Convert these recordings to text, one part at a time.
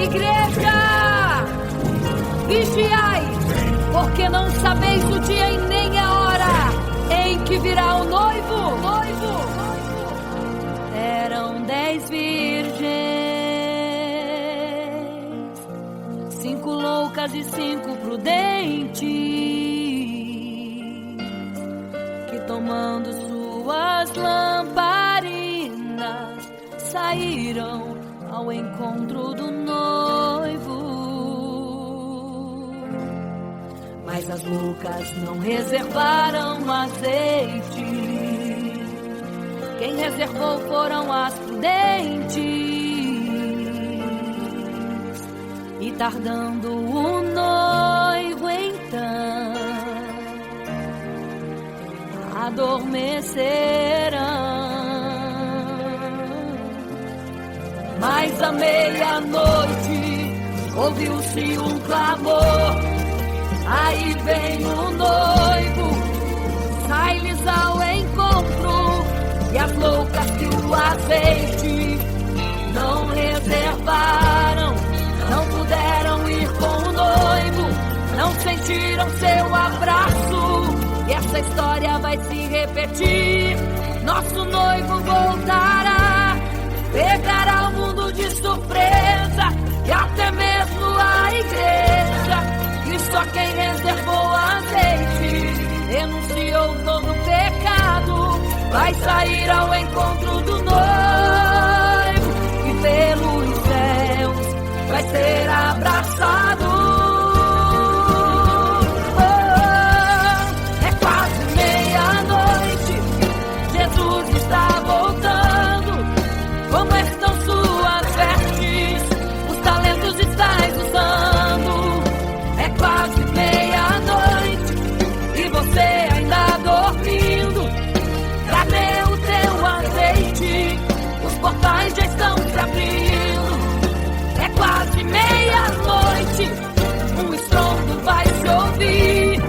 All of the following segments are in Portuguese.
Igreja, vigiai, porque não sabeis o dia e nem a hora em que virá o noivo. Eram 10 virgens, 5 loucas e 5 prudentes, que tomando suas lamparinas saíram ao encontro do noivo. Mas as loucas não reservaram azeite. Quem reservou foram as prudentes. E tardando o noivo então, adormecerão. Mas à meia-noite ouviu-se um clamor. Aí vem o noivo, sai-lhes ao encontro. E as loucas que o azeite não reservaram, não puderam ir com o noivo, não sentiram seu abraço. E essa história vai se repetir. Nosso noivo voltará, pegará o mundo de surpresa, e até mesmo a igreja. E só quem reservou azeite, renunciou todo o pecado, vai sair ao encontro do noivo, e pelos céus vai ser abraçado. É quase meia-noite, Jesus está voltando. Como estão suas vestes? Os talentos estáis usando. É quase meia-noite e você ainda dormindo. Cadê o teu azeite? Os portais já estão se abrindo. É quase meia-noite, um estrondo vai se ouvir.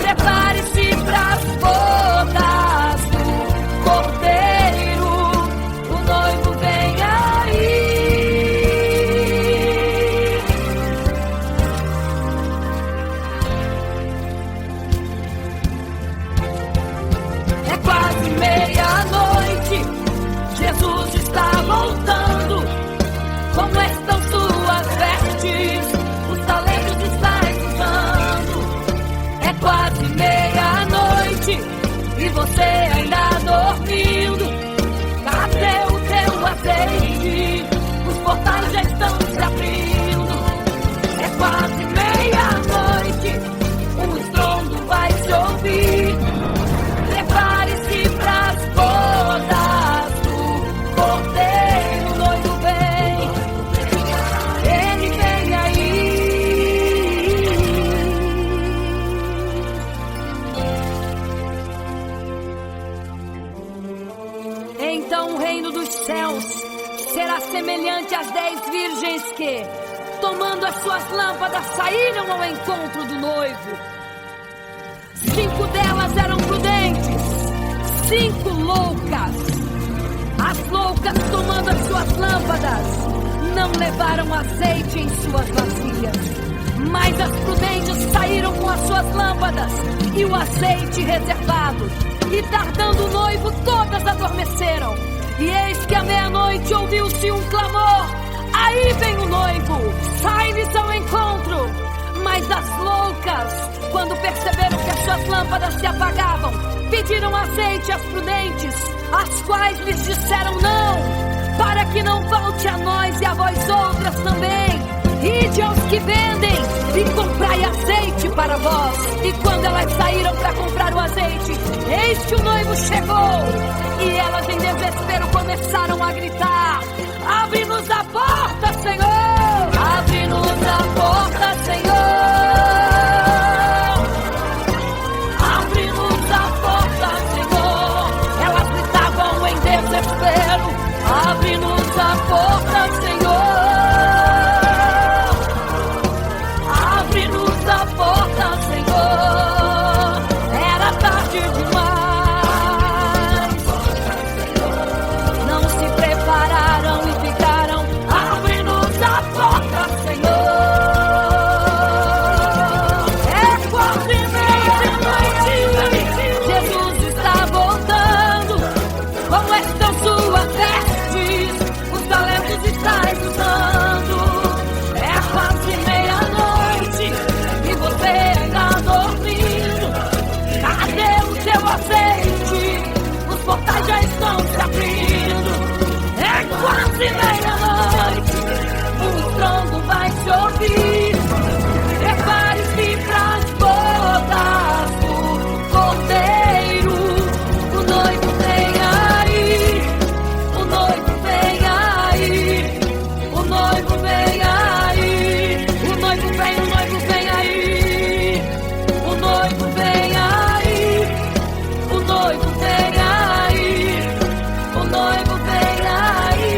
Prepare-se pras bodas do Cordeiro, o noivo vem aí. É quase meia-noite, Jesus está voltando. Como estão suas vestes? Os talentos estáis usando. É quase meia-noite e você ainda dormindo. Cadê o teu azeite? Os portais já estão se abrindo. É quase meia-noite, um estrondo vai se ouvir. Prepare-se pras bodas do Cordeiro, o noivo vem, ele vem aí. Então o reino dos céus será semelhante às 10 virgens que, tomando as suas lâmpadas, saíram ao encontro do noivo. 5 delas eram prudentes, 5 loucas. As loucas, tomando as suas lâmpadas, não levaram azeite em suas vasilhas. Mas as prudentes saíram com as suas lâmpadas e o azeite reservado. E tardando o noivo, todas adormeceram. E eis que à meia-noite ouviu-se um clamor. Aí vem o noivo, sai-lhes ao encontro. Mas as loucas, quando perceberam que as suas lâmpadas se apagavam, pediram azeite às prudentes, as quais lhes disseram não, para que não falte a nós e a vós outras também. Ide aos que vendem e comprai azeite para vós. E quando elas saíram para comprar o azeite, eis que o noivo chegou. E elas em desespero começaram a gritar: abre-nos a porta, Senhor! Abre-nos a porta, Senhor! Abre-nos a porta, Senhor! Elas gritavam em desespero: abre-nos a porta, Senhor! Abre-nos a porta, Senhor! Era tarde demais. Não se prepararam e Se vem a noite, o estrondo vai se ouvir. Prepare-se pras bodas do Cordeiro. O noivo vem aí, o noivo vem aí, o noivo vem aí, o noivo vem, o noivo vem aí, o noivo vem aí, o noivo vem aí, o noivo vem aí.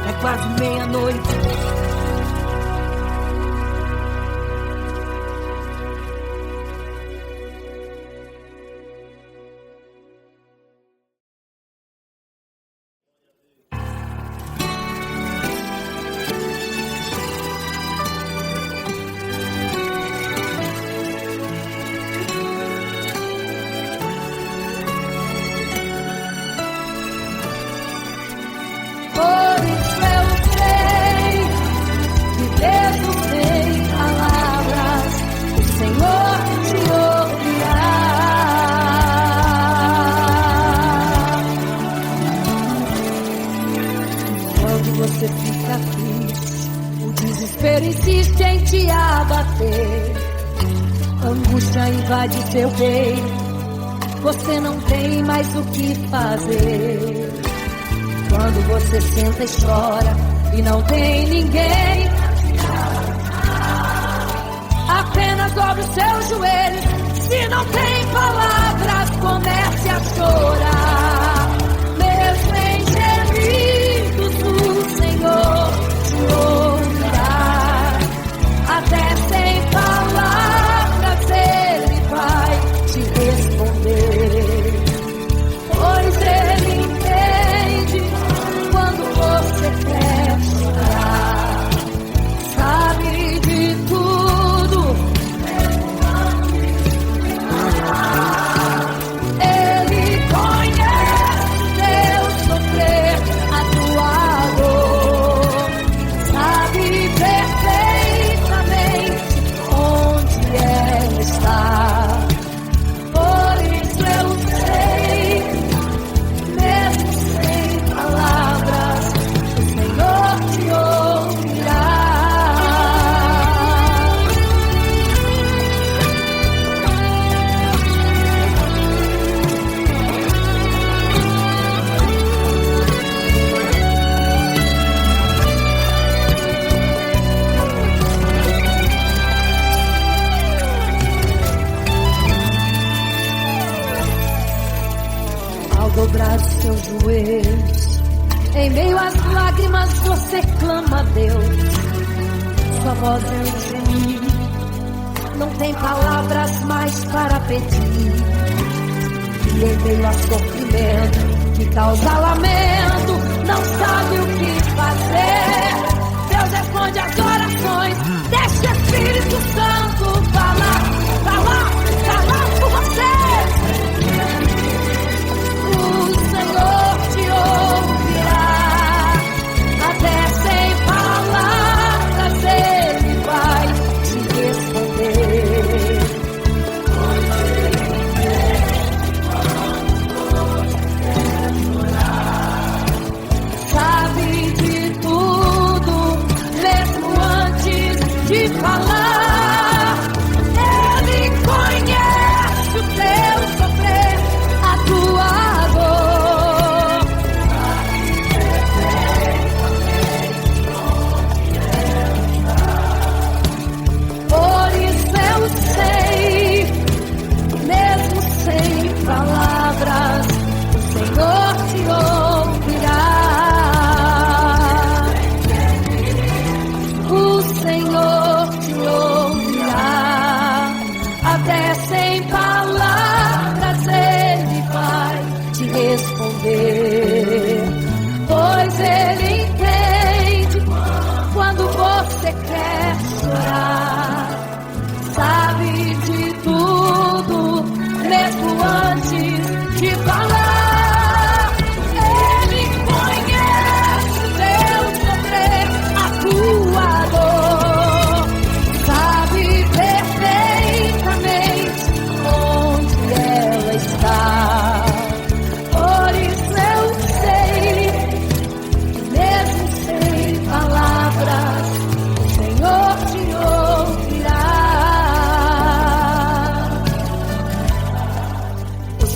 É quase meia-noite. Por isso eu sei que mesmo sem palavras, o Senhor te ouvirá. Quando você fica triste, o desespero insiste em te abater. A angústia invade seu peito, você não tem mais o que fazer. Quando você senta e chora e não tem ninguém, apenas dobre os seus joelhos. Se não tem palavras, comece a chorar. Mesmo em gemidos, o Senhor te ouvirá. Até sem palavras, Ele vai te responder. Pois Ele entende quando você quer chorar, sabe de tudo. Ele conhece teu sofrer, a tua dor, sabe perfeitamente onde ela está. Por isso eu sei, mesmo sem palavras, o Senhor te ouvirá. Ao dobrar os seus joelhos, em meio às lágrimas você clama a Deus. Sua voz é um gemido, não tem palavras mais para pedir. E em meio a sofrimento que causa lamento, não sabe o que fazer. Deus responde às orações, deixa o Espírito Santo falar, falar, falar por você. O Senhor te ouvirá. Até sem palavras Ele vai te responder. Sabe de tudo, mesmo antes de falar. Ele conhece o teu sofrer, a tua dor. Por isso eu sei, mesmo sem palavras, o Senhor te ouvirá. O Senhor te ouvirá. Até sem palavras Ele vai te responder. Pois Ele entende quando você quer chorar. Sabe de tudo, mesmo antes de falar. Ele conhece o teu sofrer, a tua dor. Sabe perfeitamente onde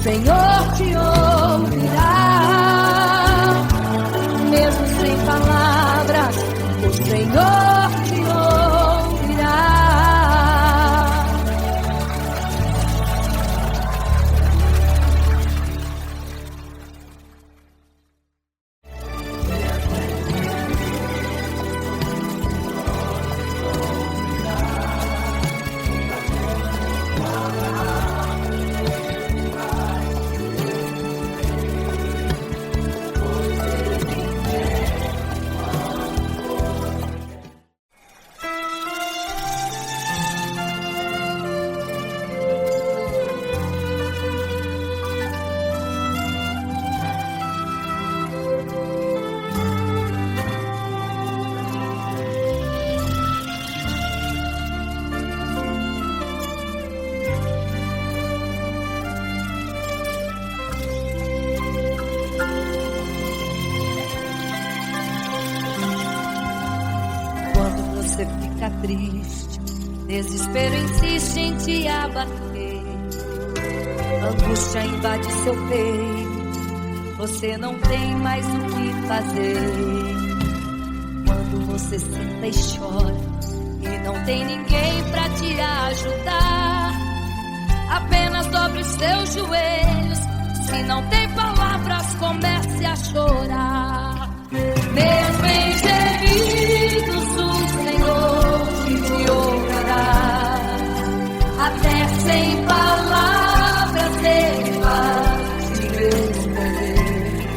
Senhor te ouvirá, mesmo sem palavras, o Senhor te ouvirá. Você fica triste, desespero insiste em te abater, angústia invade seu peito, você não tem mais o que fazer. Quando você senta e chora e não tem ninguém pra te ajudar, apenas dobre os seus joelhos, se não tem palavras comece a chorar. Mesmo em gemidos o Senhor te ouvirá, até sem palavras Ele vai te responder,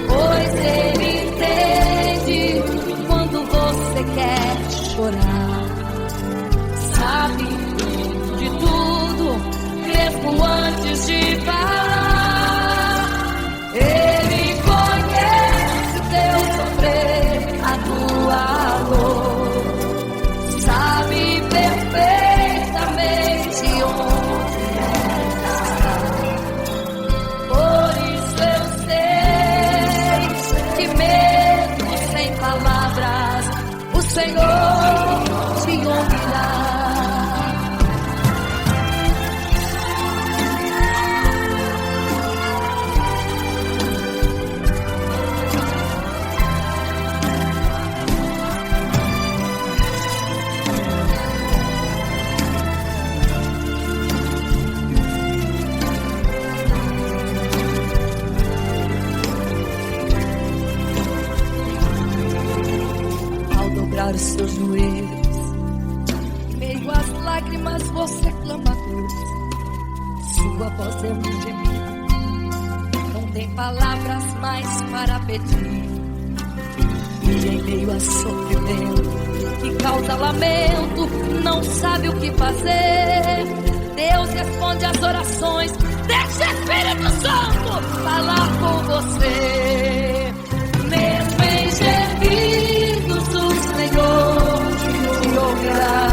pois Ele entende quando você quer chorar, sabe de tudo, mesmo antes de falar. Ele conhece o teu sofrer, a tua dor, sabe perfeitamente onde está. Por isso eu sei que mesmo sem palavras o Senhor te ouvirá. Os seus joelhos, em meio às lágrimas você clama a Deus, sua voz é um gemido, não tem palavras mais para pedir, e em meio a sofrimento que causa lamento, não sabe o que fazer. Deus responde às orações, deixa o Espírito Santo falar com você. Mesmo em gemidos o Senhor te ouvirá,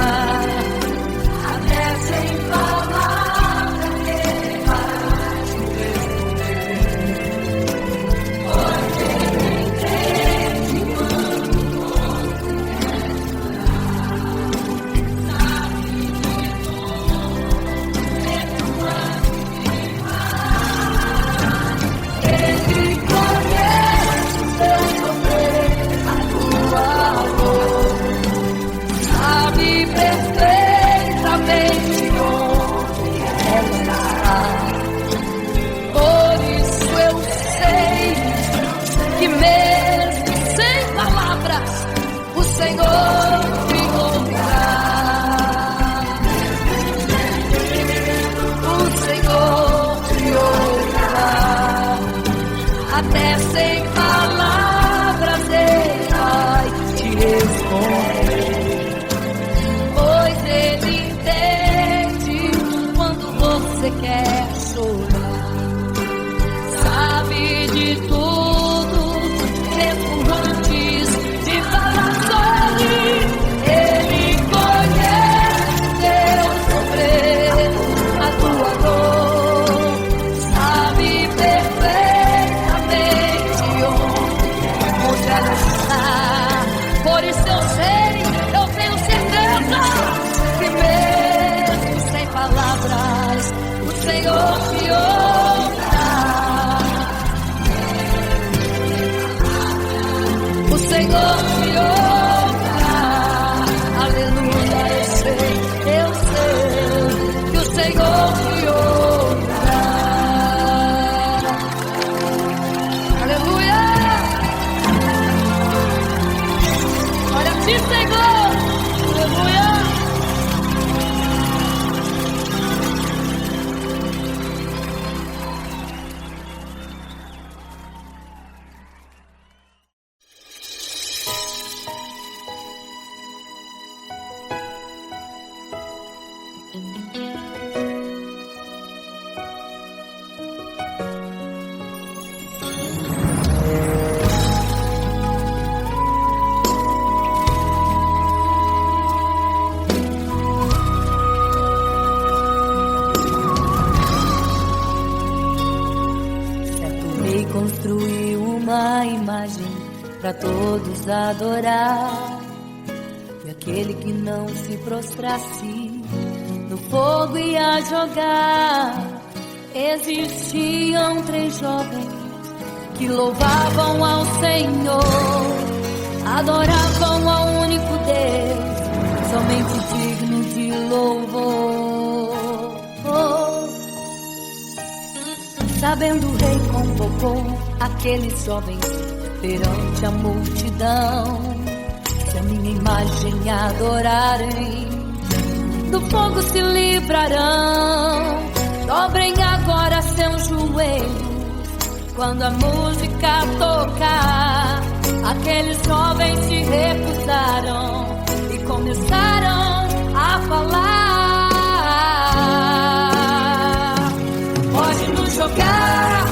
até sem palavras Ele vai te responder, pois Ele entende quando você sabe de tudo, mesmo antes de falar. Ele conhece o teu sofrer, a tua dor, sabe perfeitamente onde ela está. Por isso eu sei que mesmo sem palavras o Senhor te ouvirá. O Senhor te ouvirá, até sem palavras Ele vai te responder, pois Ele entende quando você quer chorar, sabe de tudo, mesmo antes de falar sobre. Ele conhece teu sofrer, a tua dor, sabe perfeitamente onde ela está. Por isso eu sei, eu tenho certeza que mesmo sem palavras o Senhor te ouve. uma imagem para todos adorar. E aquele que não se prostrasse no fogo ia jogar. Existiam 3 jovens que louvavam ao Senhor, adoravam ao único Deus, somente digno de louvor. Sabendo o rei convocou aqueles jovens perante a multidão. Se a minha imagem adorarem, do fogo se livrarão. Dobrem agora seus joelhos quando a música tocar. Aqueles jovens se recusaram e começaram a falar. Pode nos jogar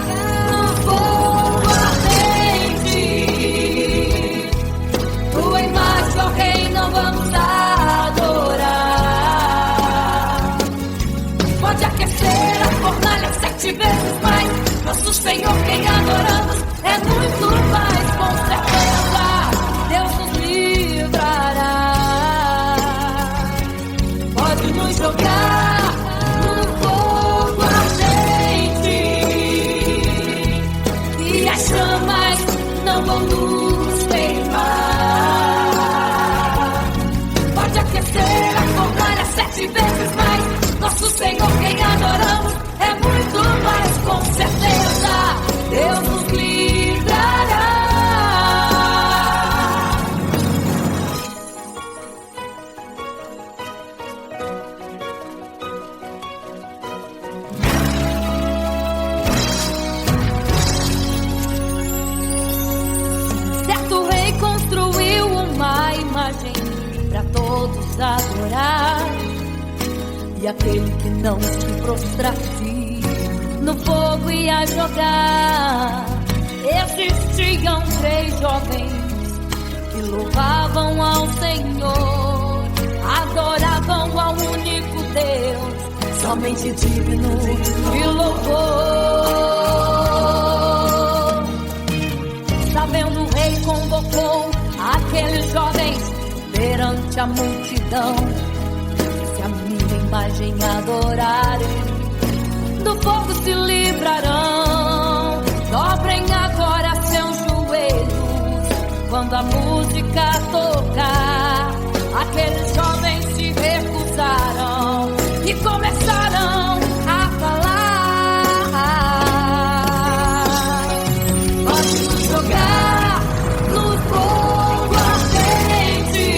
no fogo ardente, tua imagem, ó Rei, não vamos adorar. Pode aquecer a fornalha 7 vezes mais. Nosso Senhor, quem adoramos, é muito mais. Com certeza, Deus nos livrará. Pode nos jogar no fogo ardente, e as chamas não vão nos queimar. Pode aquecer a fornalha 7 vezes mais. Nosso Senhor, quem adoramos, é muito mais. Com certeza, Deus nos livrará. Certo rei construiu uma imagem para todos adorar. E aquele que não se prostrasse no fogo ia jogar. Existiam 3 jovens que louvavam ao Senhor, adoravam ao único Deus, somente digno de louvor. Sabendo o rei convocou aqueles jovens perante a multidão. Se a minha imagem adorarem, do fogo se livrarão. Dobrem agora seus joelhos quando a música tocar. Aqueles jovens se recusaram e começaram a falar. Pode nos jogar no fogo ardente,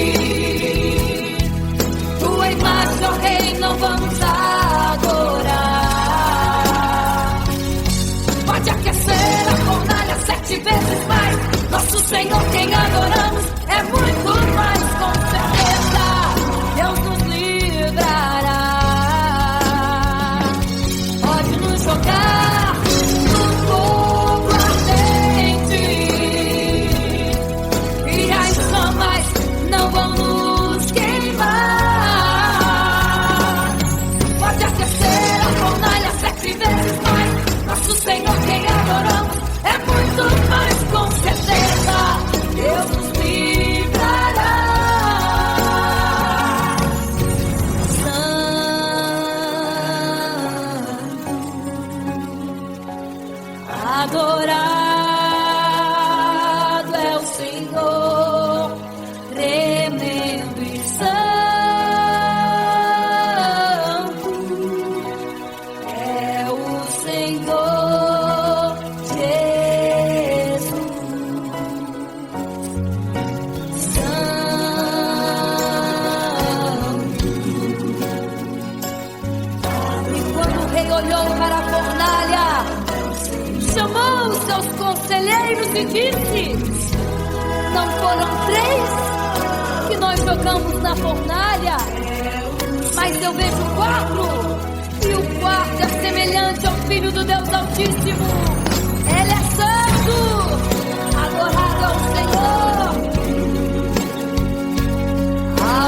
tua imagem, ó Rei, não vamos adorar. Pode aquecer a fornalha 7 vezes mais. Nosso Senhor, quem adoramos, é muito mais. Com certeza, Deus nos livrará. Pode nos jogar no fogo ardente, e as chamas não vão nos queimar. Pode aquecer a fornalha 7 vezes mais. Nosso Senhor, quem adoramos, é muito mais. Com certeza, Deus nos livrará. Santo, adorado é o Senhor, tremendo e santo é o Senhor Jesus. Santo. E quando o rei olhou para a fornalha, chamou os seus conselheiros e disse: não foram 3 que nós jogamos na fornalha, mas eu vejo 4, e o quarto é semelhante ao Filho do Deus Altíssimo. Ele é santo, adorado ao Senhor,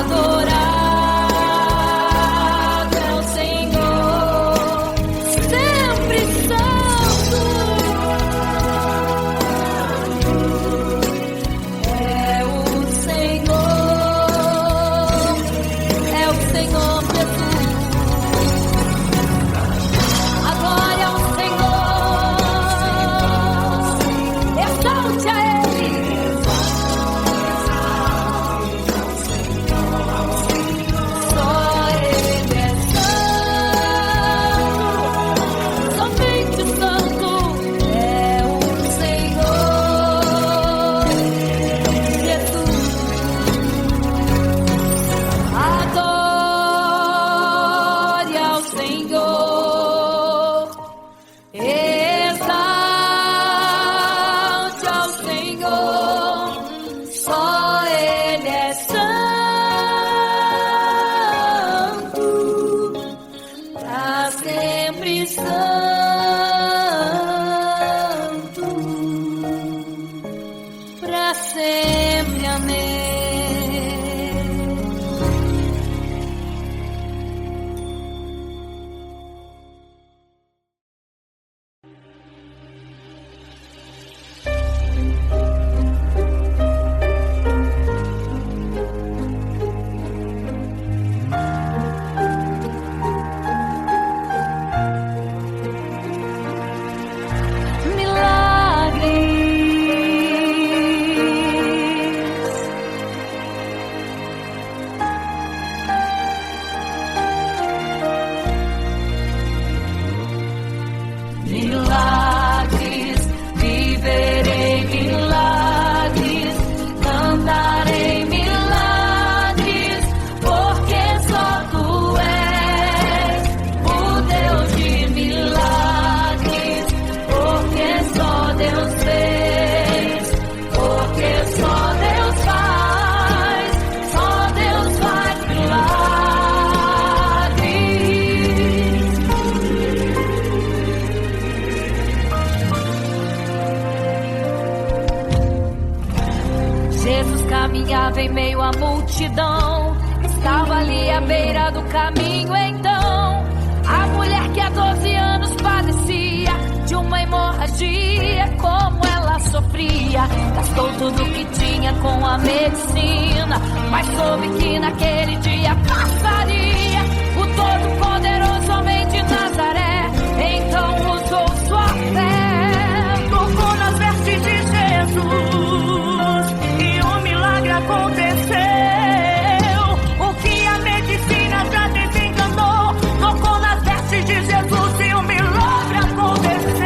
adorado é o Senhor, sempre santo. Santo, pra sempre, amém. Milagres, viverei milagres, cantarei milagres, porque só tu és o Deus de milagres, porque só Deus fez, porque só Deus faz milagres. Jesus caminhava em meio à multidão, estava ali à beira do caminho. Então a mulher que há 12 anos padecia de uma hemorragia, como ela sofria, gastou tudo que tinha com a medicina, mas soube que naquele dia passaria o todo-poderoso homem de Nazaré. Então usou sua fé, tocou nas vestes de Jesus, aconteceu o que a medicina já desencanou. Tocou nas vestes de Jesus e o milagre aconteceu.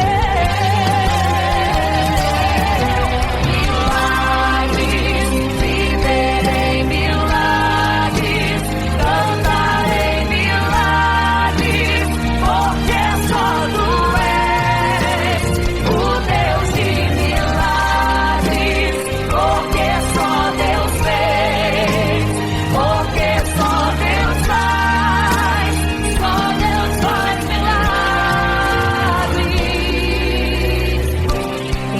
Milagres, viverei milagres, cantarei milagres, porque só tu és o Deus de milagres, porque só Deus fez, porque só Deus faz milagres.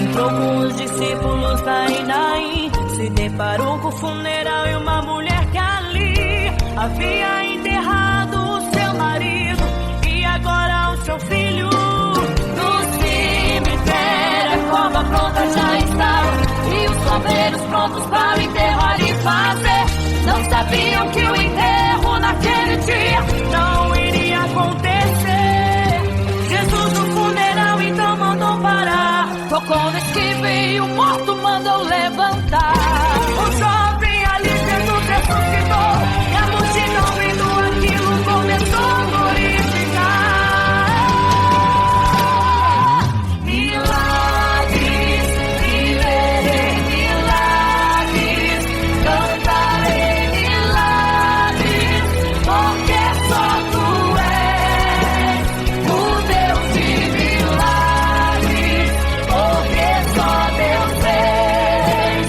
Entrou com os discípulos em Naim, se deparou com o funeral e uma mulher que ali havia enterrado o seu marido e agora o seu filho. No cemitério a cova pronta já estava e os obreiros prontos para o enterro ali fazer. Não sabiam que o enterro naquele dia Não iria acontecer. Jesus no funeral então mandou parar, tocou no esquife e o morto mandou levantar. o jovem ali Jesus ressuscitou e a multidão vendo aquilo começou a glorificar. Milagres, viverei milagres, cantarei milagres, porque só tu és o Deus de milagres, porque só Deus fez,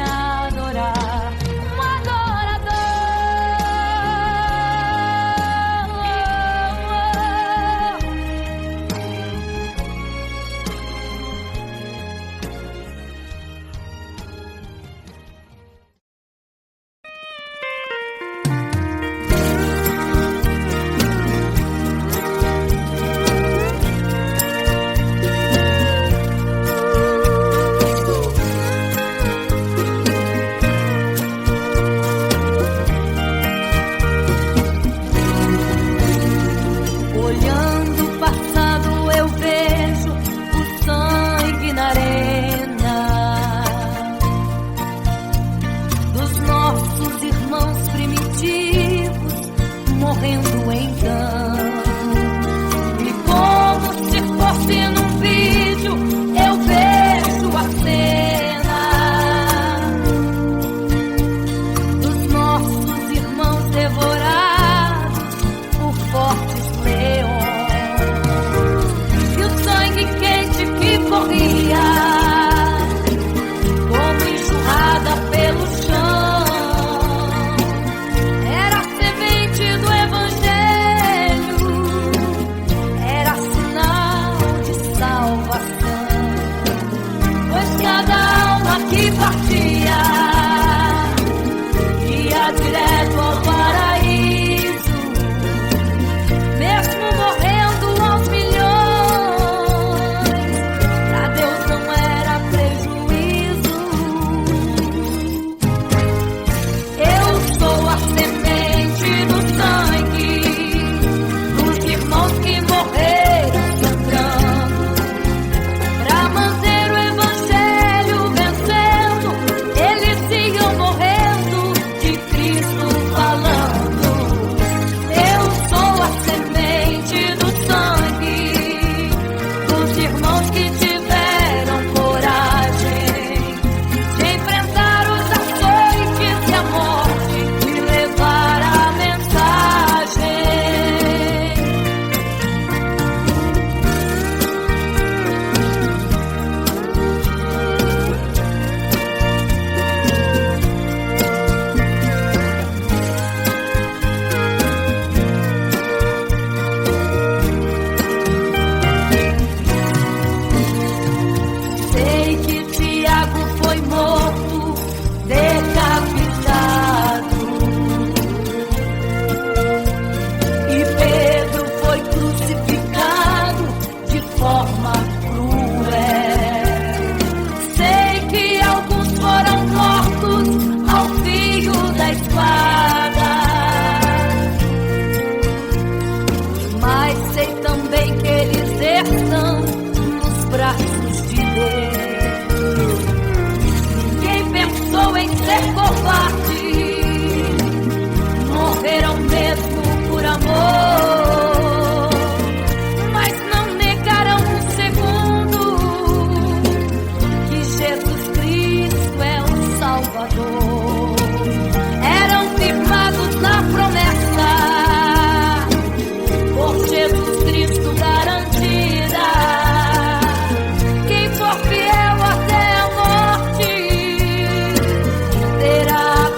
adorar, um adorador. Olhando o passado eu vejo o sangue na arena dos nossos irmãos primitivos morrendo em campo. E como se fosse num vídeo eu vejo a cena dos nossos irmãos devorados por fortes leões. E o sangue quente que corria como enxurrada pelo chão era a semente do evangelho, era sinal de salvação. Pois cada alma que partia ia direto ao paraíso, mesmo morrendo aos milhões, pra Deus não era prejuízo. Eu sou a semente do sangue dos irmãos que morreram sangrando, pra manter o evangelho vencendo. Eles iam morrendo de Cristo falando. Eu sou a semente do sangue dos irmãos que tiveram coragem de enfrentar os açoites e a morte e levar a mensagem. Sei que Tiago foi morto, decapitado, e Pedro foi crucificado de forma cruel. Sei que alguns foram mortos ao fio da espada, mas sei também que eles estão nos braços de Deus. Quem pensou em ser covarde morreram mesmo por amor, mas não negaram um segundo que Jesus Cristo é o Salvador. Eram firmados na promessa por Jesus Cristo garantida. Quem for fiel até a morte terá a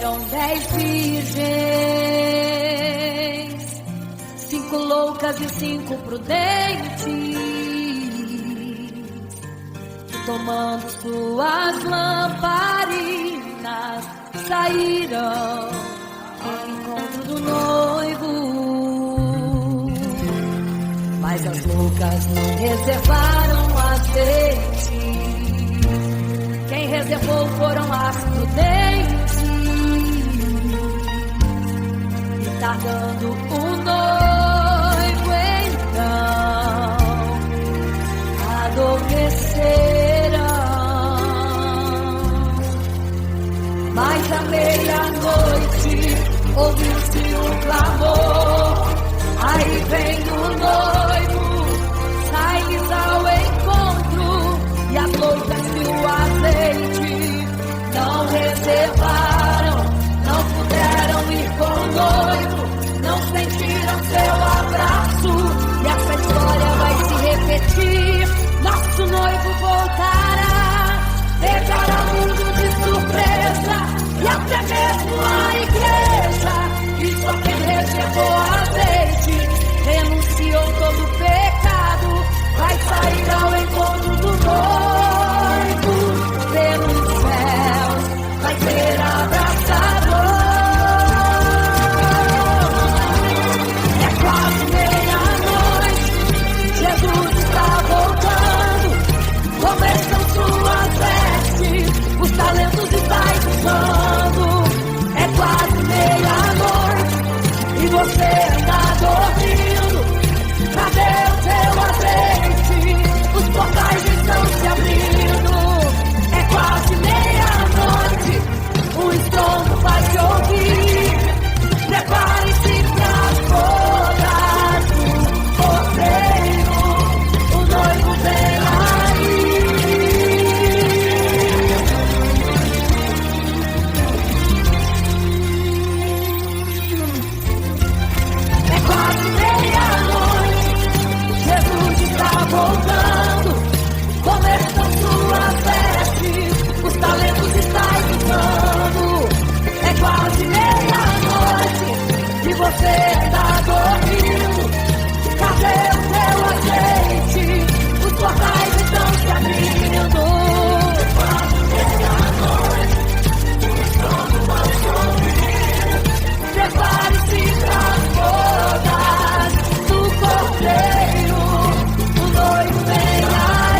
Eram 10 virgens, 5 loucas e 5 prudentes, tomando suas lamparinas, saíram ao encontro do noivo. Mas as loucas não reservaram azeite, quem reservou foram as prudentes. E tardando o noivo então adormeceram. Mas à meia-noite ouviu-se um clamor, aí vem o noivo, sai-lhes ao encontro. E as loucas e o azeite não reservaram, não puderam ir com o noivo, não sentiram seu abraço. E essa história vai se repetir, nosso noivo voltará, pegará o mundo de surpresa, e até mesmo a igreja. E só quem reservou azeite, renunciou todo o pecado, vai sair ao encontro do noivo. Pelos céus vai ser abraçador. É quase meia-noite, Jesus está voltando. Começam suas vestes, os talentos estáis usando. É quase meia-noite e você está dormindo. Cadê o teu azeite? Os portais estão se abrindo. É quase meia-noite, o estrondo vai se ouvir. Prepare-se para as bodas do cordeiro, o noivo vem aí. É quase meia-noite, Jesus está voltando. Começam suas vestes, os talentos estáis usando. É quase meia-noite e você está dormindo. Cadê o teu azeite? Os portais estão se abrindo. É quase meia-noite, o estrondo vai se ouvir. Prepare-se para as bodas do cordeiro, o noivo vem aí.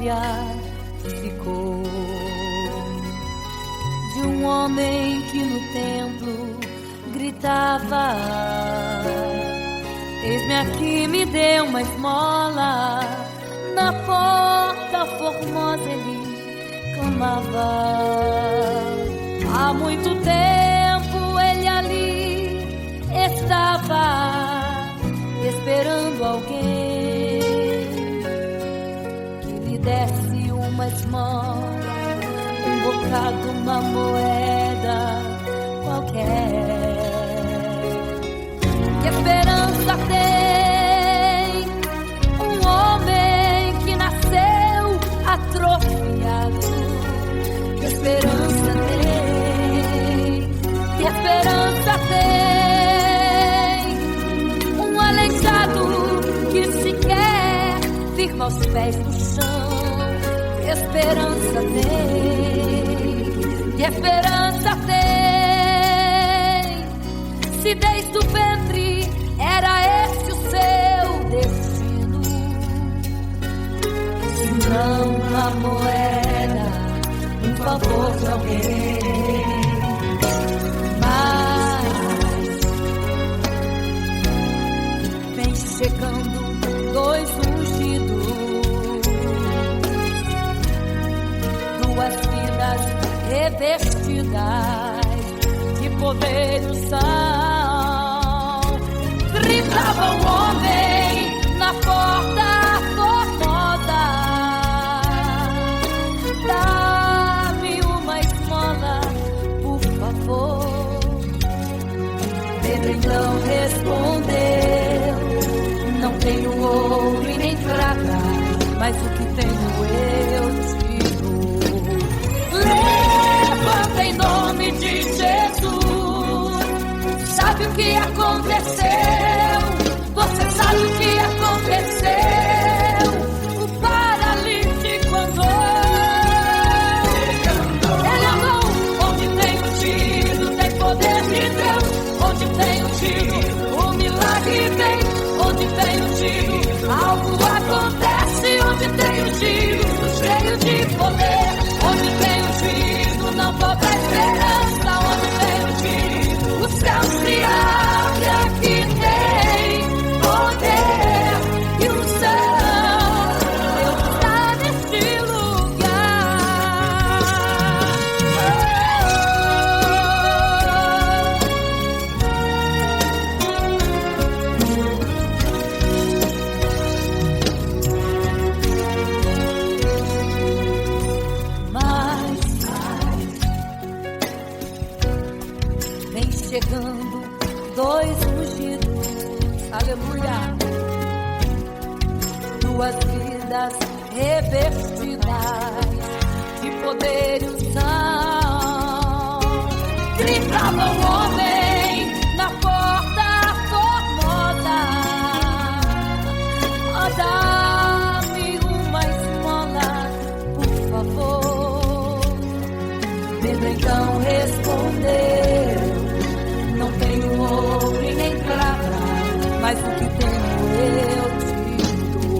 memória ficou de um homem que no templo gritava: eis-me aqui, me dê uma esmola. Na porta formosa ele clamava. Há muito tempo ele ali estava esperando alguém que lhe desse uma esmola, um bocado, uma moeda qualquer. Que esperança tem um homem que nasceu atrofiado? Que esperança tem? Que esperança tem um aleijado que sequer firma os pés no chão? Que esperança tem? Que esperança tem? Se desde o ventre era esse o seu destino, se não uma moeda, um favor de alguém. Mas vem chegando dois ungidos, duas vidas revestidas de poder e unção. Gritava o homem na porta formosa: dá-me uma esmola, por favor. Pedro então respondeu: não tenho ouro e nem prata, mas o que tenho eu te dou. Levanta em nome de Jesus. Sabe o que aconteceu? Você sabe o que aconteceu? O paralítico andou. Ele andou onde tem ungido, tem poder de Deus. Onde tem ungido, o milagre vem. Onde tem ungido, algo acontece. Onde tem ungido, cheio de poder. Onde tem ungido, não falta esperança. Onde tem ungido, o céu se abre. Aqui tem poder e unção. Deus está neste lugar. Mas vem chegando dois ungidos, aleluia, duas vidas revestidas de poder e unção. Gritava o homem na porta formosa: dá-me uma esmola, por favor. Pedro então respondeu: não tenho ouro e nem prata, mas o que tenho eu te dou.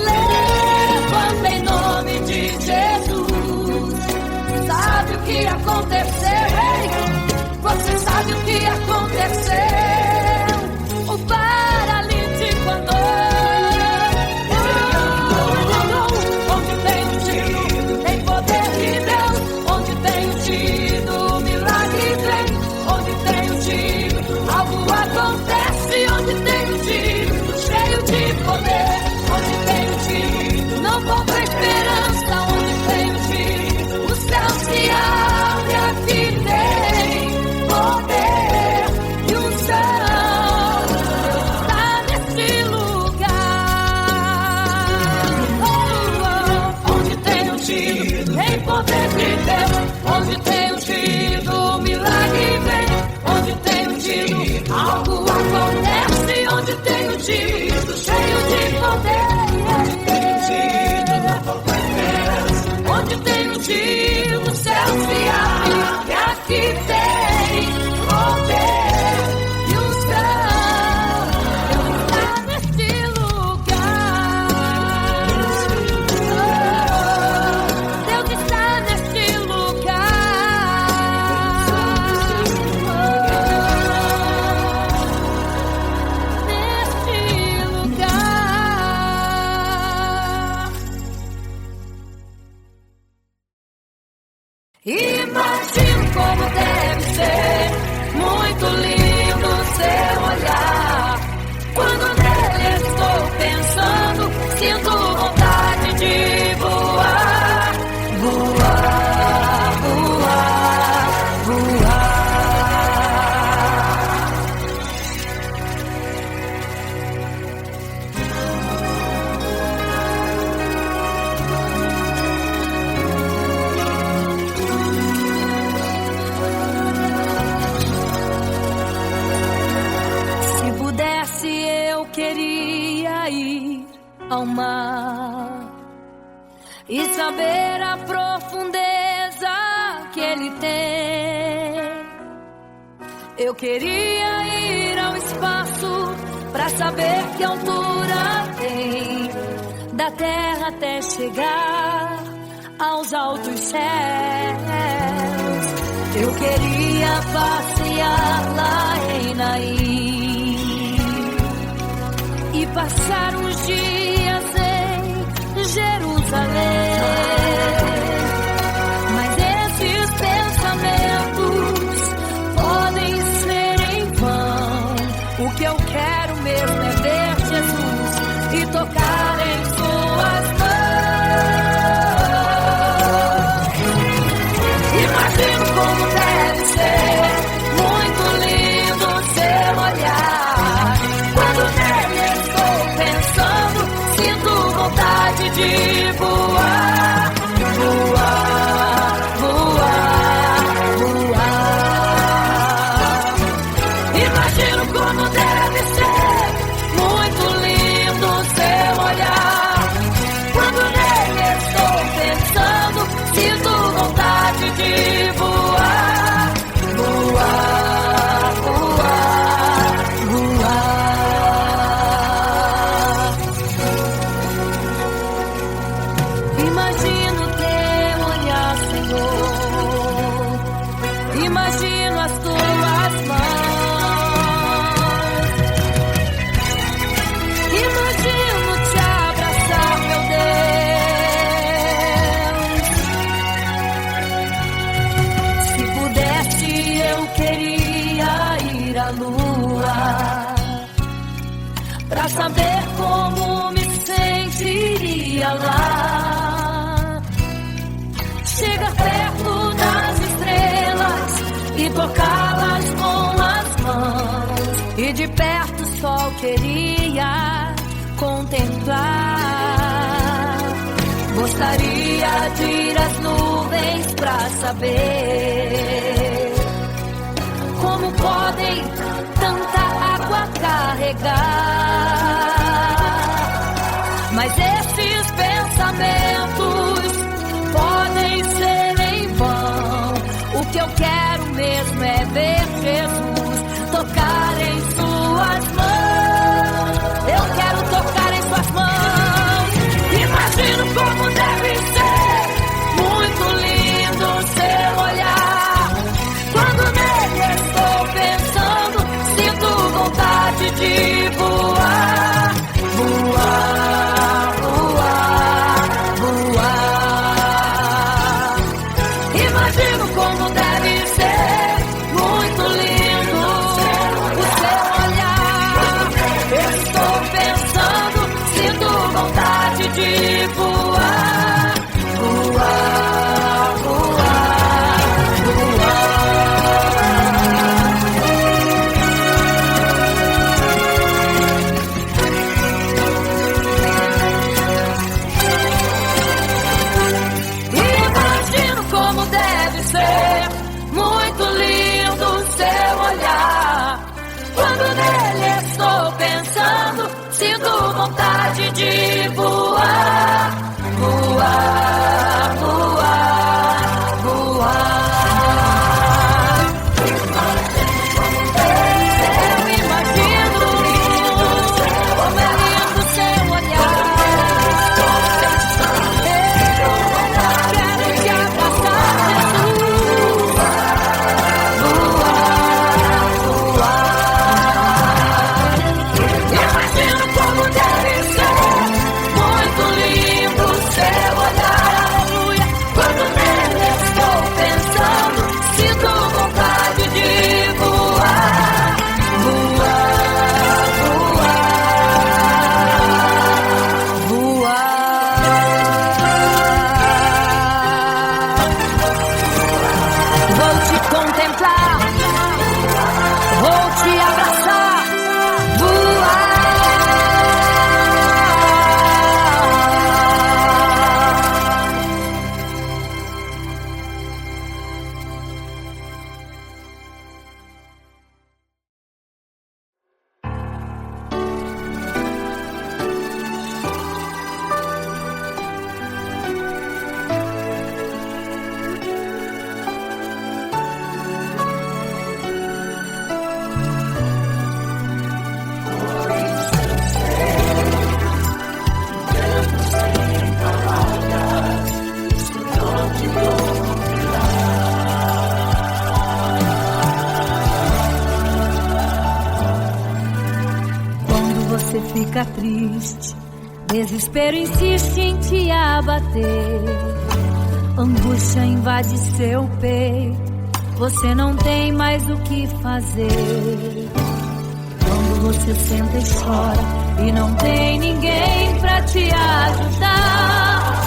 Levanta em nome de Jesus. Sabe o que aconteceu? Ei, você sabe o que aconteceu? O paralítico andou. Onde tem ungido, tem poder de Deus. Onde tem ungido, o milagre vem. Onde tem ungido, algo acontece. Onde tem ungido, cheio de poder. Onde tem ungido, não falta esperança. Onde tem ungido, o céu se abre. Aqui tem poder e unção. Deus está neste lugar. Onde tem ungido, tem poder de Deus. Onde tem ungido, o milagre vem. Onde tem ungido, algo acontece. Onde tem ungido, cheio de poder. Onde tem ungido, não falta esperança. Onde tem ungido, o céu se abre. E aqui tem poder e unção. Deus está neste lugar. Imagino como deve ser muito lindo seu olhar. Quando nele estou pensando, sinto vontade de voar, voar, voar, voar. Se pudesse, eu queria ir ao mar e saber a profundeza que ele tem. Eu queria ir ao espaço pra saber que altura tem, da terra até chegar aos altos céus. Eu queria passear lá em Naim e passar uns dias em Jerusalém. Mas esses pensamentos podem ser em vão. O que eu quero mesmo é ver Jesus e tocar em suas mãos. Imagino como deve ser muito lindo seu olhar. Quando nele estou pensando, sinto vontade de voar, voar, voar, voar. Imagino como deve ser muito lindo seu olhar. Quando nele estou pensando, sinto vontade de voar, voar, voar, voar. Imagino teu olhar, Senhor. Imagino as tuas mãos. Imagino te abraçar, meu Deus. Se pudesse, eu queria ir à lua pra saber como me sentiria lá. Chegar perto das estrelas e tocá-las com as mãos. E de perto só queria contemplar. Gostaria de ir às nuvens pra saber como podem tanta água carregar. Mas esses pensamentos podem ser em vão. O que eu quero mesmo é ver Jesus tocar em suas mãos. Eu quero tocar em suas mãos. Imagino como deve ser muito lindo seu olhar. Quando nele estou pensando, sinto vontade de voar, voar, voar, voar. Imagino como deve ser muito lindo o seu olhar. Estou pensando, sinto vontade de voar, voar, voar, imagino como deve ser muito lindo o seu olhar. Quando nele estou pensando, sinto vontade de voar, voar, voar, voar. Eu imagino como é lindo o seu olhar. Eu quero te abraçar, Jesus. Voar, voar. Imagino como deve ser muito lindo o seu olhar. fica triste, desespero insiste em te abater, angústia invade seu peito, você não tem mais o que fazer. Quando você senta e chora e não tem ninguém pra te ajudar,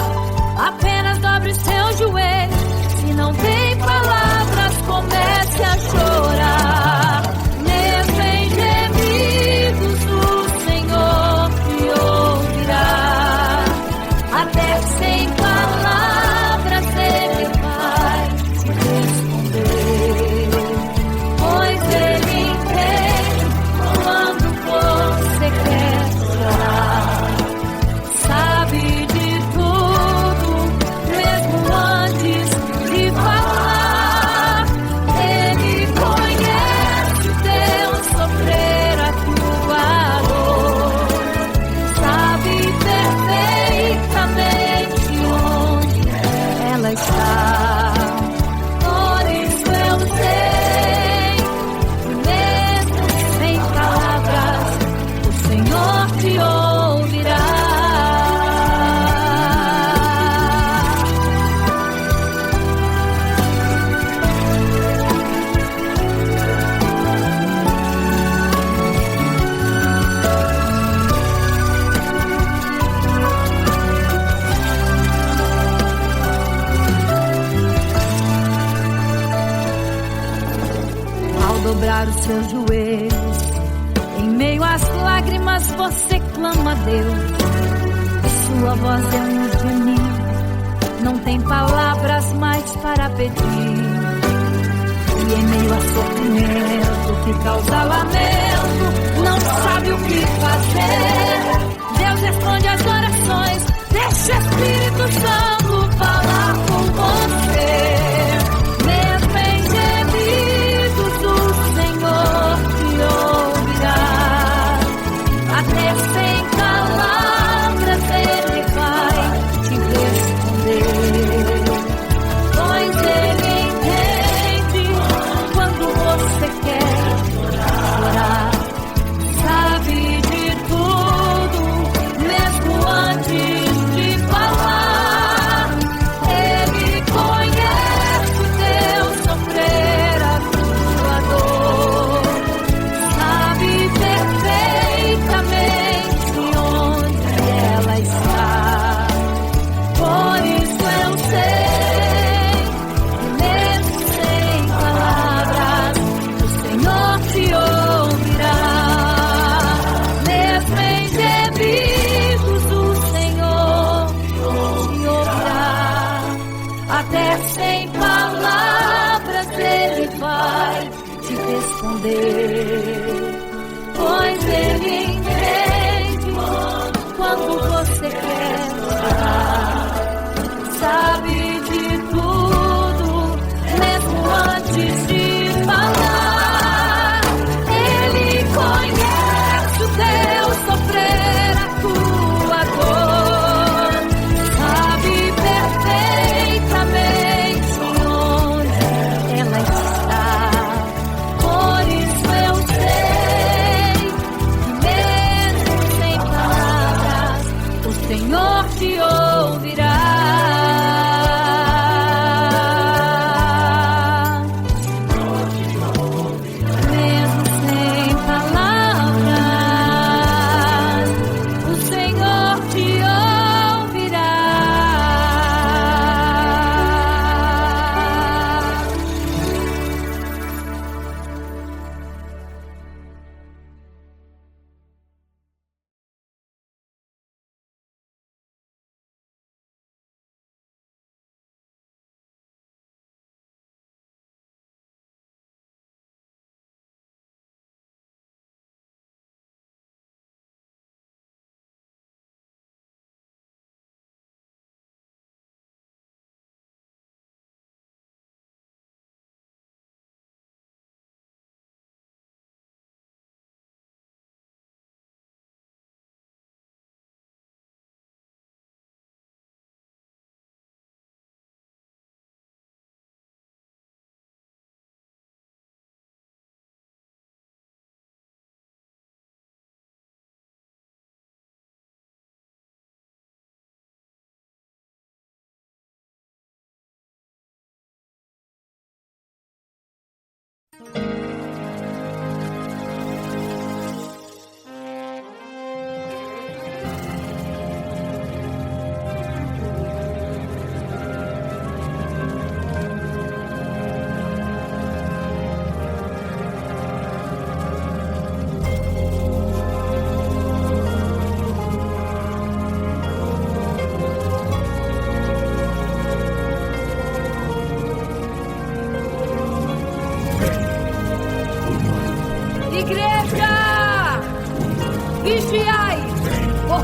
apenas dobre seu joelho, se não tem palavras, comece a chorar. Mesmo em gemidos o Senhor te ouvirá, até sem palavras Ele vai te responder, pois Ele entende quando você quer chorar, sabe de tudo, mesmo antes de falar. Ele conhece o teu sofrer, a tua dor, sabe perfeitamente onde ela está. Por isso eu sei que mesmo sem palavras o Senhor te ouvirá. Ao dobrar os seus joelhos, em meio às lágrimas você clama a Deus, sua voz é um gemido, não tem palavras mais para pedir. E em meio a sofrimento que causa lamento, não sabe o que fazer. Deus responde às orações, deixa o Espírito Santo falar com você. Mesmo em gemidos o Senhor te ouvirá, até sem palavras Ele vai te responder, pois Ele entende quando você quer chorar, sabe de tudo, mesmo antes de falar. Ele conhece o teu sofrer, a tua dor, sabe perfeitamente onde ela está. Por isso eu sei que mesmo sem palavras o Senhor te ouvirá. Mesmo em gemidos o Senhor te ouvirá, até sem palavras Ele vai te responder, pois Ele entende quando você quer chorar, sabe de tudo, mesmo antes de falar. Ele conhece o teu sofrer, a tua dor, sabe perfeitamente onde ela está. Por isso eu sei que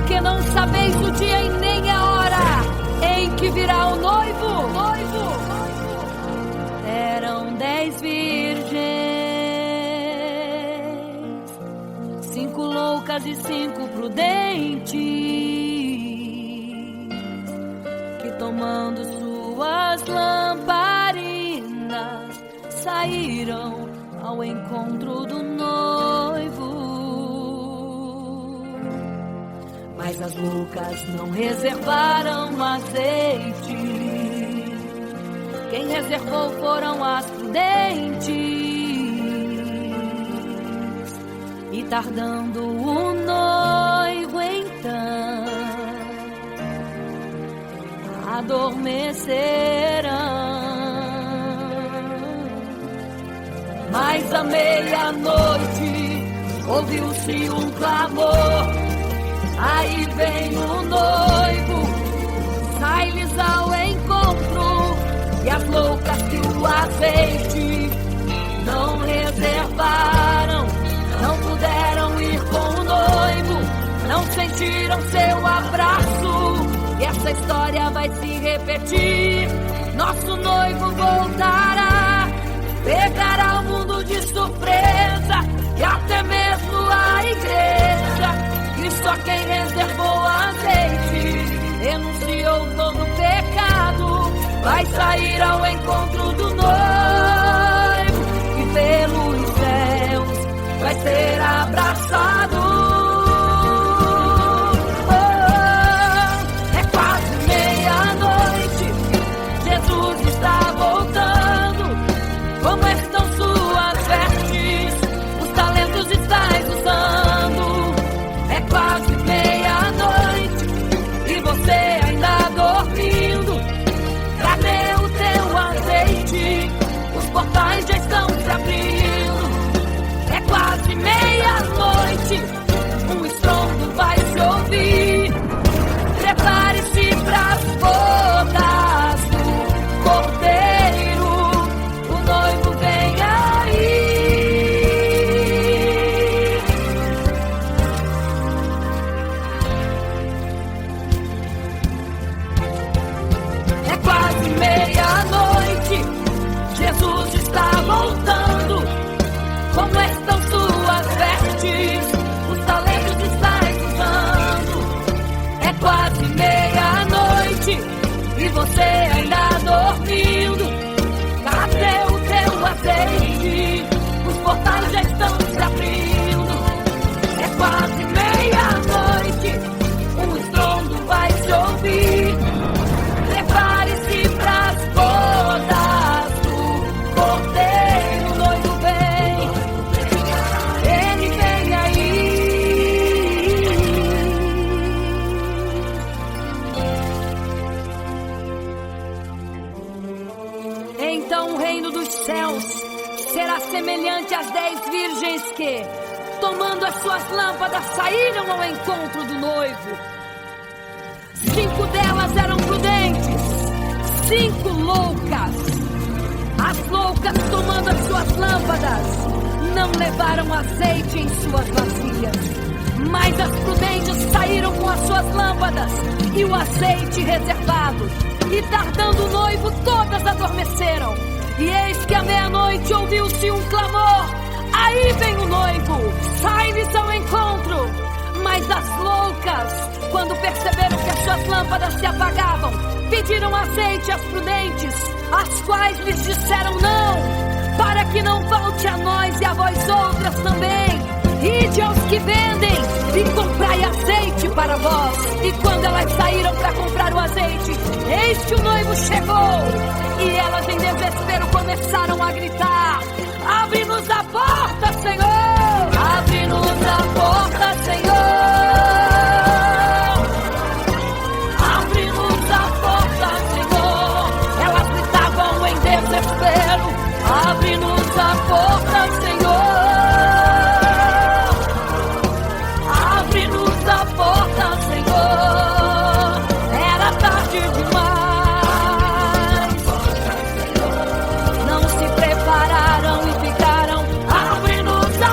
porque não sabeis o dia e nem a hora em que virá o noivo. Eram 10 virgens, 5 loucas e 5 prudentes, que tomando suas lamparinas saíram ao encontro do noivo. Mas as loucas não reservaram azeite. Quem reservou foram as prudentes. E tardando o noivo então, adormecerão. Mas à meia-noite ouviu-se um clamor: aí vem o noivo, sai-lhes ao encontro. E as loucas que o azeite não reservaram, não puderam ir com o noivo, não sentiram seu abraço. E essa história vai se repetir. Nosso noivo voltará, pegará o mundo de surpresa, e até mesmo a igreja. E só quem reservou azeite, renunciou todo o pecado, vai sair ao encontro do noivo, e pelos céus vai ser abraçado. É quase meia-noite, Jesus está voltando. Como estão suas vestes? Os talentos estáis usando. É quase meia-noite e você ainda dormindo. Cadê o teu azeite? Os portais já estão se abrindo. É quase meia-noite, um estrondo vai se ouvir. Prepare-se pras bodas do Cordeiro, o noivo vem aí. É quase meia-noite, Jesus está voltando. Como estão suas vestes? Os talentos estáis usando. É quase meia-noite e você ainda dormindo. Cadê o teu azeite? Os portais já estão se abrindo. É quase meia-noite, um estrondo vai se ouvir. Prepare-se pras bodas do Cordeiro, o noivo vem, ele vem aí. Então o reino dos céus será semelhante às 10 virgens que, tomando as suas lâmpadas, saíram ao encontro do noivo. 5 delas eram prudentes, 5 loucas. As loucas, tomando as suas lâmpadas, não levaram azeite em suas vasilhas. Mas as prudentes saíram com as suas lâmpadas e o azeite reservado. E tardando o noivo, todas adormeceram. E eis que à meia-noite ouviu-se um clamor: aí vem o noivo, sai-lhes ao encontro. Mas as loucas, quando perceberam que as suas lâmpadas se apagavam, pediram azeite às prudentes, as quais lhes disseram não, para que não falte a nós e a vós outras também. Ide aos que vendem e comprai azeite para vós. E quando elas saíram para comprar o azeite, eis que o noivo chegou. E elas em desespero começaram a gritar: abre-nos a porta, Senhor! Abre-nos a porta, Senhor! Abre-nos a porta, Senhor! Elas gritavam em desespero: abre-nos a porta, Senhor! Abre-nos a porta, Senhor! Era tarde demais. Não se prepararam e ficaram: abre-nos a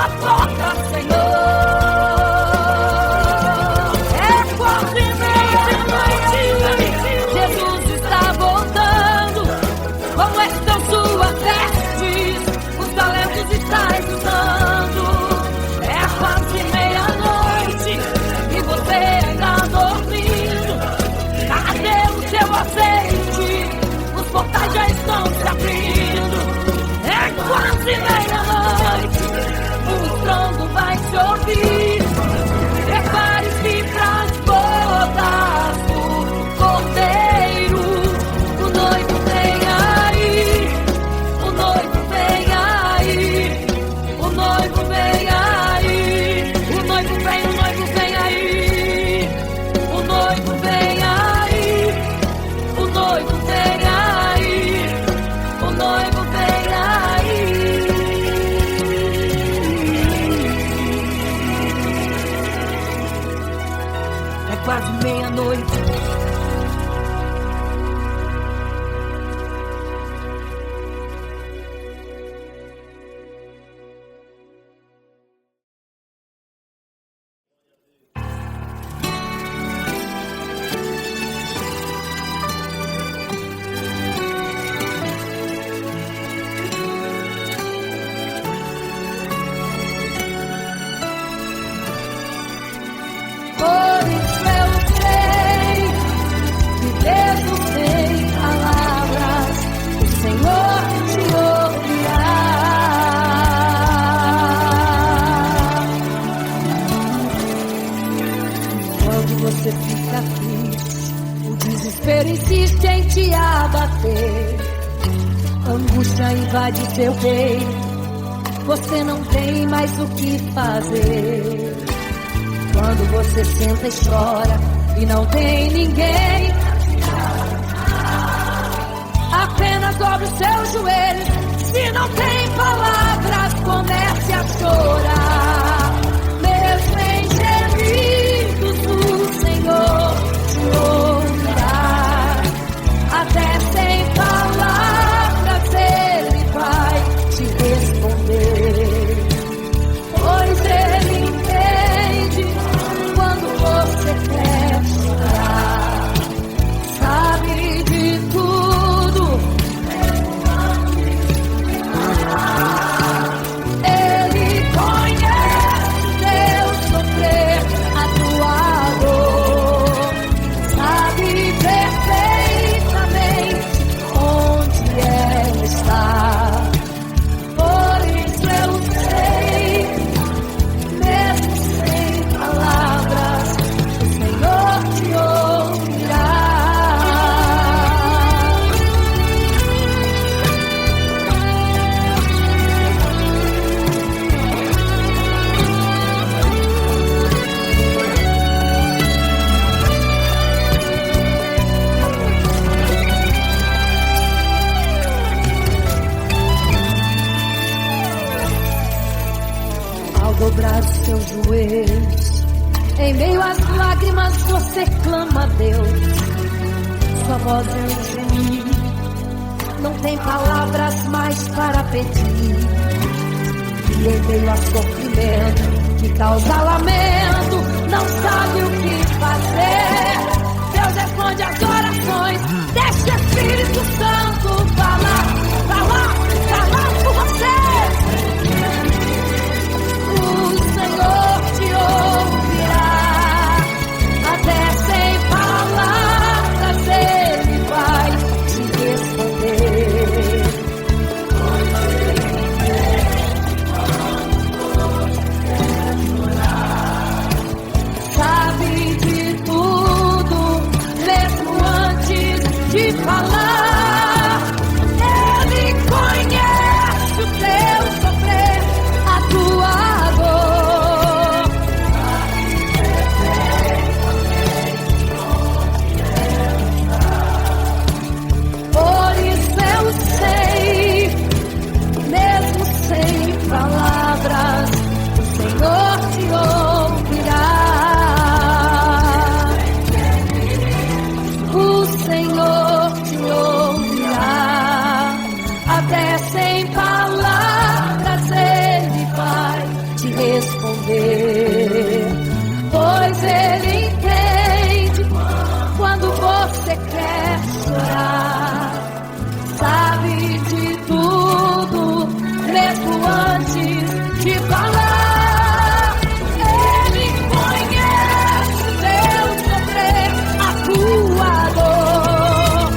invade seu reino, você não tem mais o que fazer. Quando você senta e chora e não tem ninguém, apenas dobre os seus joelhos. Se não tem palavras, comece a chorar. Mesmo em gemidos, o Senhor te ouvirá. Até sem palavras Ele vai te responder, pois Ele entende quando você quer chorar. Sabe de tudo, Ele conhece teu sofrer, a tua dor. Sabe perfeitamente onde ela está. Por isso eu sei, mesmo sem palavras, o Senhor te ouvirá. Ao dobrar os seus joelhos, em meio às lágrimas você clama a Deus. Sua voz é um gemido, não tem palavras mais para pedir. E em meio a sofrimento que causa lamento, não sabe o que fazer. Deus responde as orações, deixa o Espírito Santo falar por você. O Senhor te ouvirá, até sem palavras Ele vai te responder. Sabe de tudo, mesmo antes de falar. Ele conhece o teu sofrer, a tua dor. Por isso eu sei, mesmo sem palavras, o Senhor te ouvirá. O Senhor te ouvirá, até sem palavras Ele vai te responder, pois Ele entende quando você quer chorar. Sabe de tudo, mesmo antes de falar. Ele conhece teu sofrer, a tua dor.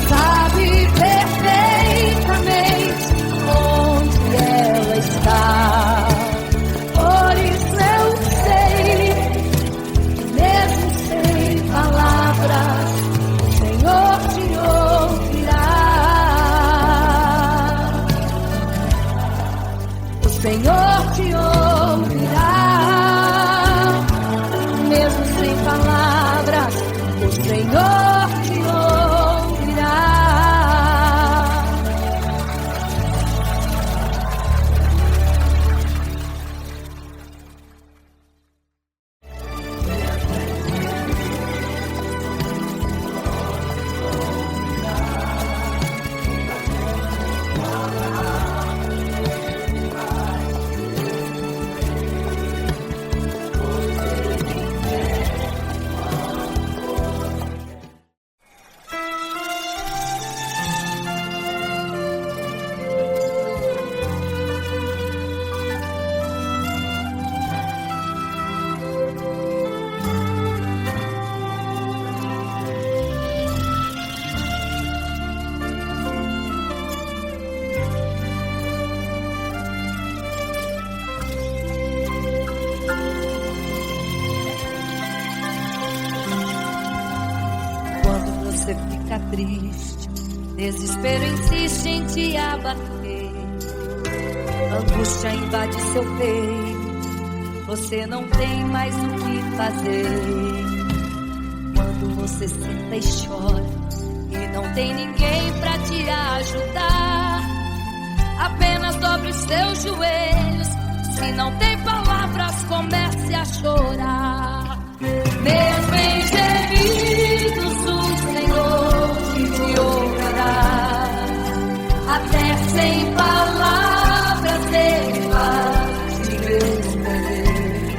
Sabe perfeitamente onde ela está. Por isso eu sei, mesmo sem palavras, o Senhor te ouvirá. O Senhor te ouvirá, mesmo sem palavras, o Senhor te ouvirá. Você fica triste, desespero insiste em te abater. angústia invade seu peito, você não tem mais o que fazer. Quando você senta e chora e não tem ninguém pra te ajudar, apenas dobre os seus joelhos. Se não tem palavras, comece a chorar. Mesmo em gemidos, o Senhor te ouvirá. Até sem palavras Ele vai te responder,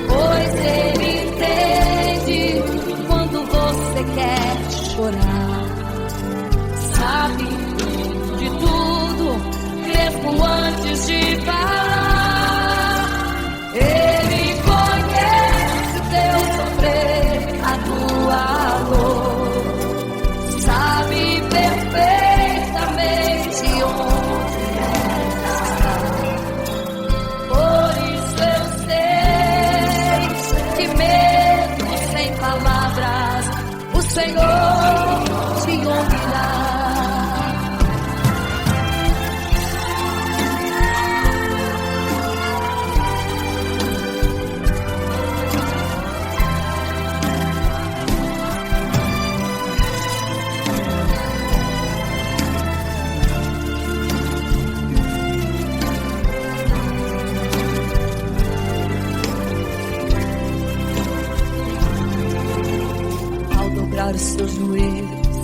pois Ele entende quando você quer chorar. Sabe de tudo, mesmo antes de falar. Ele conhece o teu sofrer, a tua dor. Sabe perfeitamente onde está. Por isso eu sei que mesmo sem palavras, o Senhor te ouvirá. Os seus joelhos,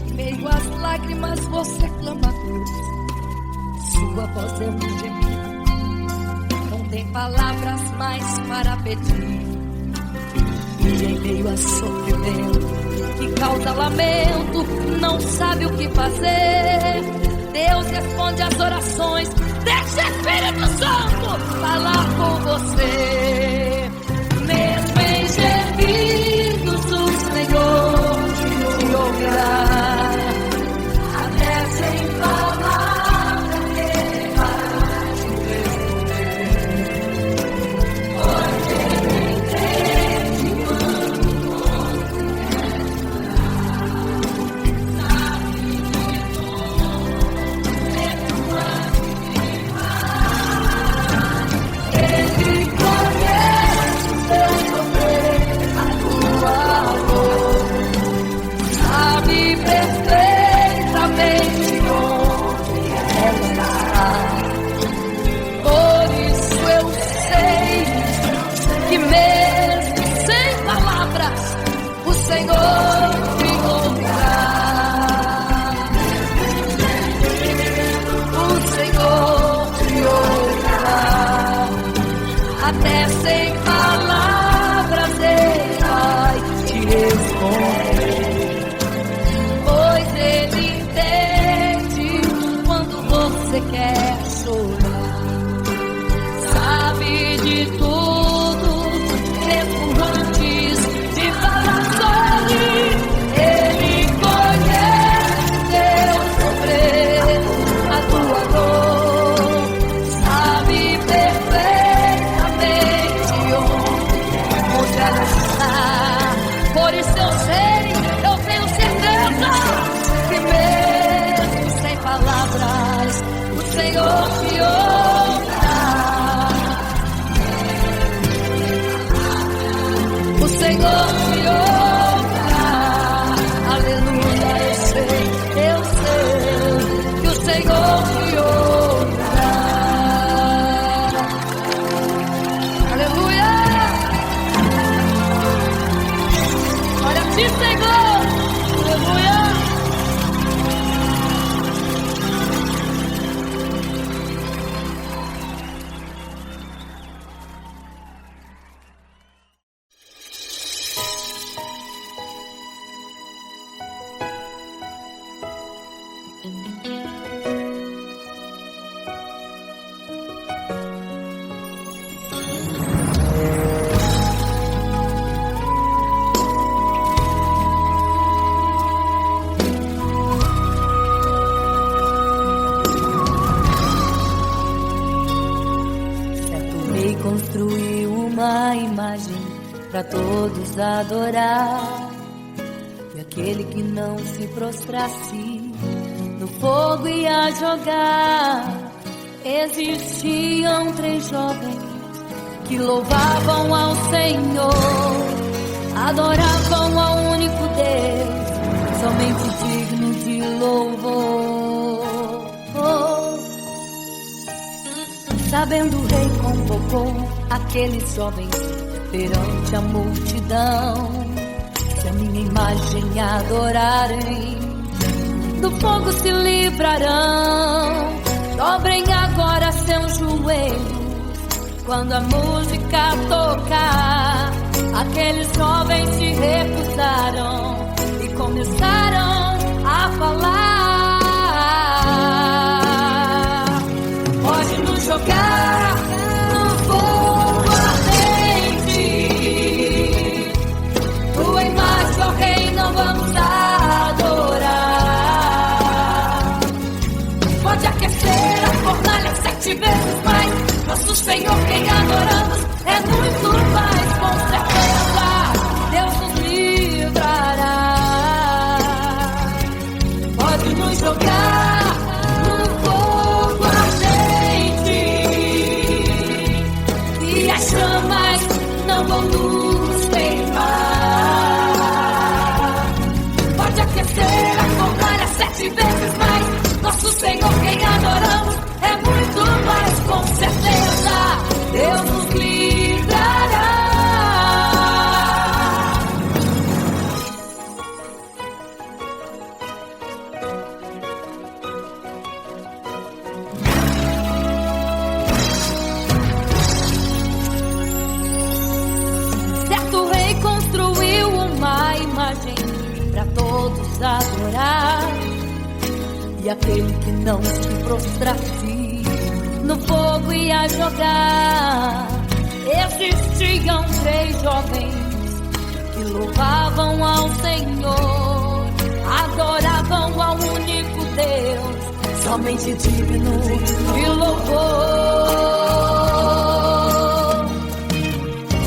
em meio às lágrimas você clama a Deus. Sua voz é um gemido, não tem palavras mais para pedir. E em meio a sofrimento que causa lamento, não sabe o que fazer. Deus responde às orações, deixa o Espírito Santo falar com você. Mesmo em gemidos, o Senhor te ouvirá. Até sem palavras Ele vai te responder, pois Ele entende quando você quer chorar. Sabe de tudo, mesmo antes de falar. Ele conhece o teu sofrer, a tua dor. Sabe perfeitamente onde ela está. Por isso eu sei que mesmo sem palavras, o Senhor me ouvirá. O Senhor te ouvirá. Até sem palavras Ele vai te responder, pois Ele entende quando você quer chorar. Sabe de tudo, mesmo antes de falar sobre. Ele conhece teu sofrer, a tua dor. Sabe perfeitamente onde ela está. Por isso eu sei, eu tenho certeza que mesmo sem palavras, o Senhor te ouvirá. O Senhor te ouvirá. Aleluia, eu sei que o Senhor te ouvirá. Aleluia. Glória a ti, Senhor. Aleluia. Construiu uma imagem para todos adorar, e aquele que não se prostrasse no fogo ia jogar. Existiam 3 jovens que louvavam ao Senhor, adoravam ao único Deus, somente digno de louvor. Sabendo o rei convocou aqueles jovens perante a multidão. Se a minha imagem adorarem, do fogo se livrarão. Dobrem agora seus joelhos quando a música tocar. Aqueles jovens se recusaram e começaram a falar. Pode nos jogar no fogo ardente, tua imagem, ó Rei, não vamos adorar. Pode aquecer a fornalha 7 vezes mais. Nosso Senhor, quem adoramos, é muito mais, com certeza Deus nos livrará. Pode nos jogar no fogo ardente e as chamas não vão nos queimar. Pode aquecer a fornalha 7 vezes mais. Nosso Senhor, quem adoramos, é muito mais, com certeza Deus nos livrará. Certo rei construiu uma imagem para todos adorar, e aquele que não se prostrasse no fogo ia jogar. Existiam 3 jovens que louvavam ao Senhor, adoravam ao único Deus, somente digno de louvor.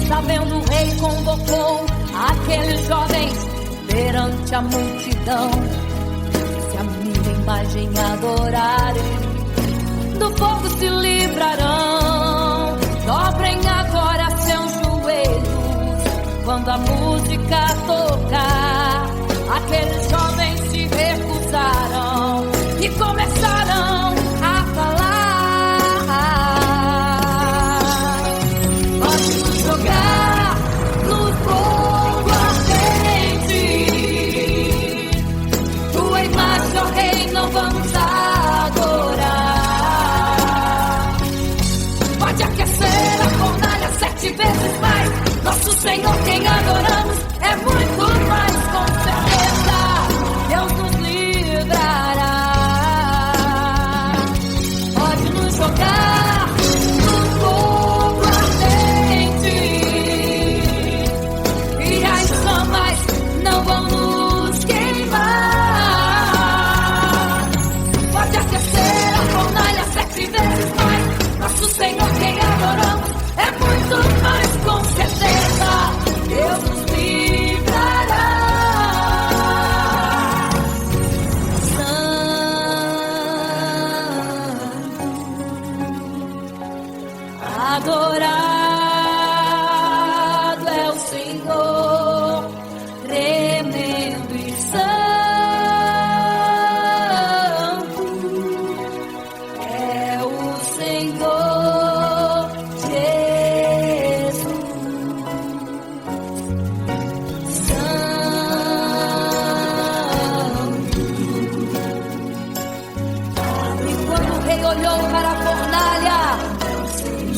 Sabendo o rei convocou aqueles jovens perante a multidão. Se a minha imagem adorarem, do fogo se livrarão. Dobrem agora seus joelhos quando a música tocar. Aqueles jovens se recusaram e começaram a falar. Pode nos jogar no fogo ardente, tua imagem, ó Rei, não vamos adorar. Pode aquecer a fornalha 7 vezes mais. Nosso Senhor, quem adoramos, é muito mais, com certeza Deus nos livrará. Pode nos jogar no fogo ardente e as chamas não vão nos queimar. Pode aquecer a fornalha 7 vezes mais. Nosso Senhor, quem adoramos, é muito mais, com certeza Deus nos livrará. Adorado é o Senhor, tremendo e santo é o Senhor Jesus. Santo. E quando o rei olhou para a fornalha,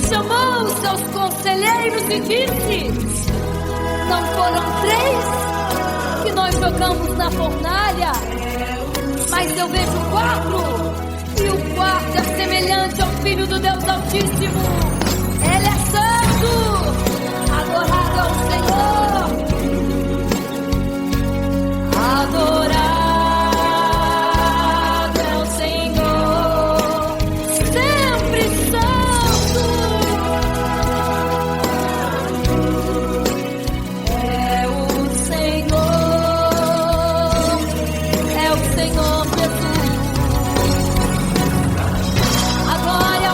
chamou os seus conselheiros e disse: não foram 3 que nós jogamos na fornalha, mas eu vejo 4, e o quarto é semelhante ao Filho do Deus Altíssimo. Ele é santo, adorado ao Senhor, adorado é o Senhor, sempre santo. É o Senhor Jesus. A glória,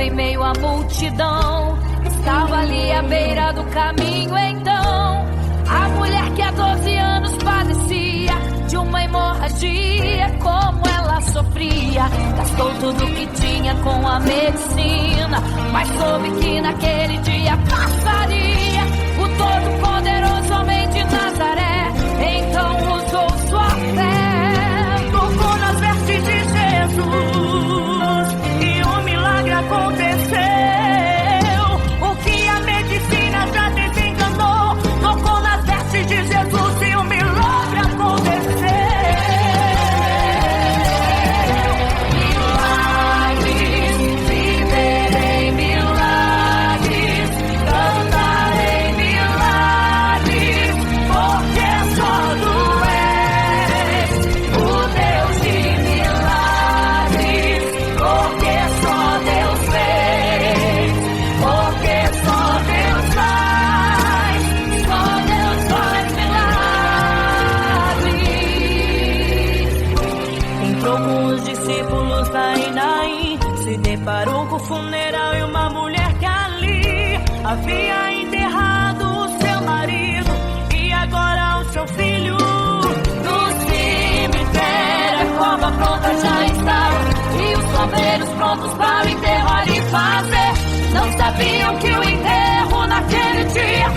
em meio à multidão. Estava ali à beira do caminho então a mulher que há 12 anos padecia de uma hemorragia. Como ela sofria, gastou tudo que tinha com a medicina, mas soube que naquele dia passaria o todo-poderoso homem de Nazaré. Então usou sua fé, tocou nas vestes de Jesus e um milagre aconteceu. O que a medicina já desenganou, tocou nas vestes de Jesus e um milagre aconteceu. Milagres, viverei milagres, cantarei milagres, porque só tu és o Deus de milagres, porque só Deus fez, porque só Deus faz milagres. Entrou com os discípulos na Naim, se deparou com o funeral e uma mulher que ali havia enterrado o seu marido e agora o seu filho. No cemitério a cova pronta já estava e os obreiros prontos para o enterrar e fazer. Não sabiam que o enterro naquele dia